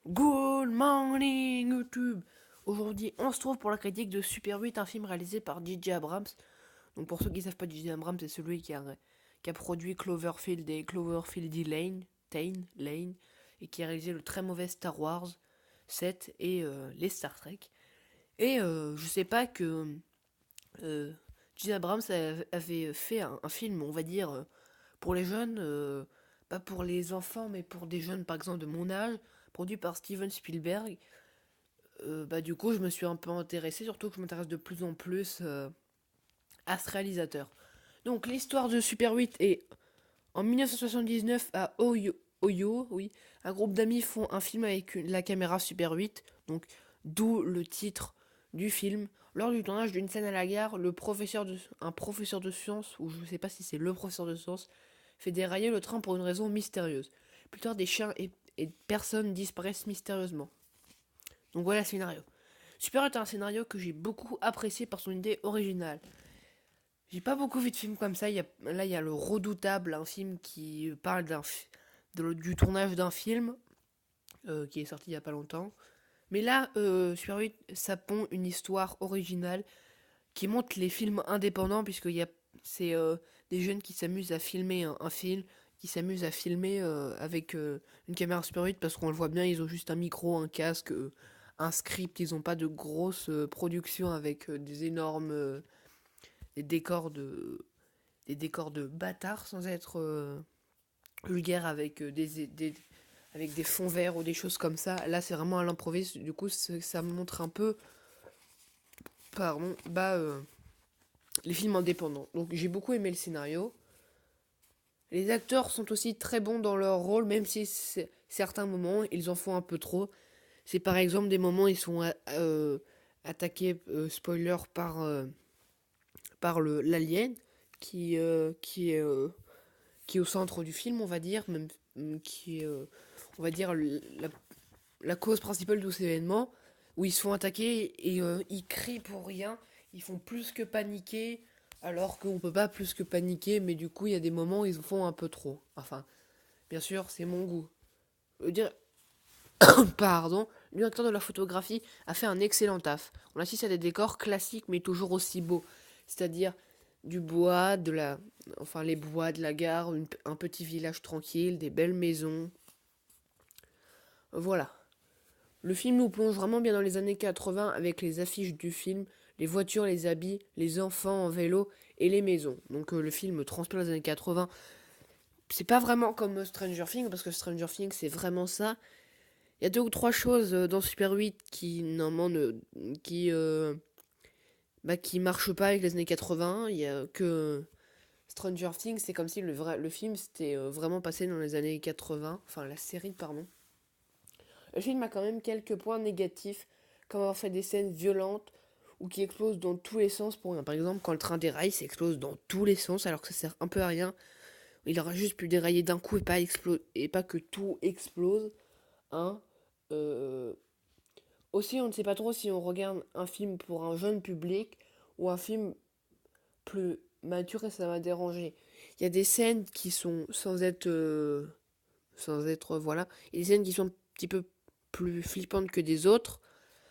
Good morning YouTube. Aujourd'hui, on se trouve pour la critique de Super 8, un film réalisé par J.J. Abrams. Donc pour ceux qui ne savent pas, J.J. Abrams, c'est celui qui a produit Cloverfield et Cloverfield Lane, et qui a réalisé le très mauvais Star Wars 7 et les Star Trek. Et je sais pas que J.J. Abrams avait fait un film, on va dire, pour les jeunes, pas pour les enfants, mais pour des jeunes, par exemple, de mon âge, produit par Steven Spielberg. Du coup, je me suis un peu intéressé, surtout que je m'intéresse de plus en plus à ce réalisateur. Donc, l'histoire de Super 8 est en 1979 à Ohio, oui. Un groupe d'amis font un film avec la caméra Super 8, donc d'où le titre du film. Lors du tournage d'une scène à la gare, un professeur de sciences, ou je ne sais pas si c'est le professeur de sciences, fait dérailler le train pour une raison mystérieuse. Plus tard, des chiens et personnes disparaissent mystérieusement. Donc voilà le scénario. Super est un scénario que j'ai beaucoup apprécié par son idée originale. J'ai pas beaucoup vu de films comme ça. Là, il y a Le Redoutable, un film qui parle du tournage d'un film qui est sorti il y a pas longtemps. Mais là, Super 8, ça pond une histoire originale qui montre les films indépendants, c'est des jeunes qui s'amusent à filmer un film, qui s'amusent à filmer avec une caméra Super 8 parce qu'on le voit bien, ils ont juste un micro, un casque, un script, ils ont pas de grosses productions avec des énormes des décors de des décors de bâtards sans être vulgaire avec avec des fonds verts ou des choses comme ça. Là, c'est vraiment à l'improviste. Du coup, ça montre un peu pardon, les films indépendants. Donc j'ai beaucoup aimé le scénario. Les acteurs sont aussi très bons dans leur rôle, même si certains moments ils en font un peu trop. C'est par exemple des moments où ils sont attaqués, spoiler, par l'alien qui est au centre du film, on va dire, même qui est, on va dire, la cause principale de tous ces événements, où ils se font attaquer et ils crient pour rien, ils font plus que paniquer, alors qu'on peut pas plus que paniquer, mais du coup, il y a des moments où ils font un peu trop. Enfin, bien sûr, c'est mon goût. Je veux dire, pardon, le directeur de la photographie a fait un excellent taf. On assiste à des décors classiques, mais toujours aussi beaux. C'est-à-dire du bois, enfin les bois de la gare, un petit village tranquille, des belles maisons. Voilà. Le film nous plonge vraiment bien dans les années 80 avec les affiches du film, les voitures, les habits, les enfants en vélo et les maisons. Donc le film transpire les années 80. C'est pas vraiment comme Stranger Things parce que Stranger Things c'est vraiment ça. Il y a deux ou trois choses dans Super 8 qui normalement qui qui marchent pas avec les années 80. Il y a que Stranger Things, c'est comme si le film s'était vraiment passé dans les années 80, enfin la série pardon. Le film a quand même quelques points négatifs, comme avoir fait des scènes violentes ou qui explosent dans tous les sens pour rien. Par exemple, quand le train déraille, ça explose dans tous les sens alors que ça sert un peu à rien. Il aurait juste pu dérailler d'un coup et pas que tout explose. Hein. Euh, Aussi, on ne sait pas trop si on regarde un film pour un jeune public ou un film plus mature et ça m'a dérangé. Il y a des scènes qui sont voilà, il y a des scènes qui sont un petit peu plus flippantes que des autres.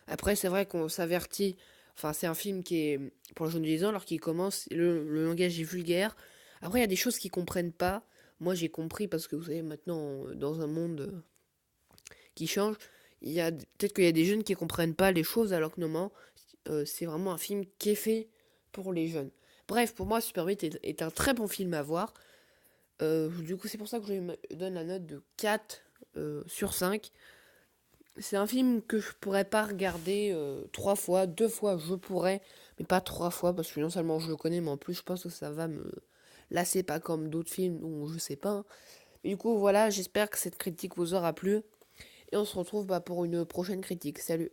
Après, c'est vrai qu'on s'avertit. Enfin, c'est un film qui est pour les jeunes de 10 ans, alors qu'il commence, le langage est vulgaire. Après, il y a des choses qu'ils comprennent pas. Moi, j'ai compris parce que vous savez, maintenant, dans un monde qui change, peut-être qu'il y a des jeunes qui comprennent pas les choses, alors que normalement, c'est vraiment un film qui est fait pour les jeunes. Bref, pour moi, Super 8 est un très bon film à voir. Du coup, c'est pour ça que je lui donne la note de 4 sur 5. C'est un film que je pourrais pas regarder 3 fois, 2 fois je pourrais, mais pas 3 fois parce que non seulement je le connais, mais en plus je pense que ça va me lasser, pas comme d'autres films où je sais pas. Hein. Et du coup voilà, j'espère que cette critique vous aura plu et on se retrouve pour une prochaine critique. Salut.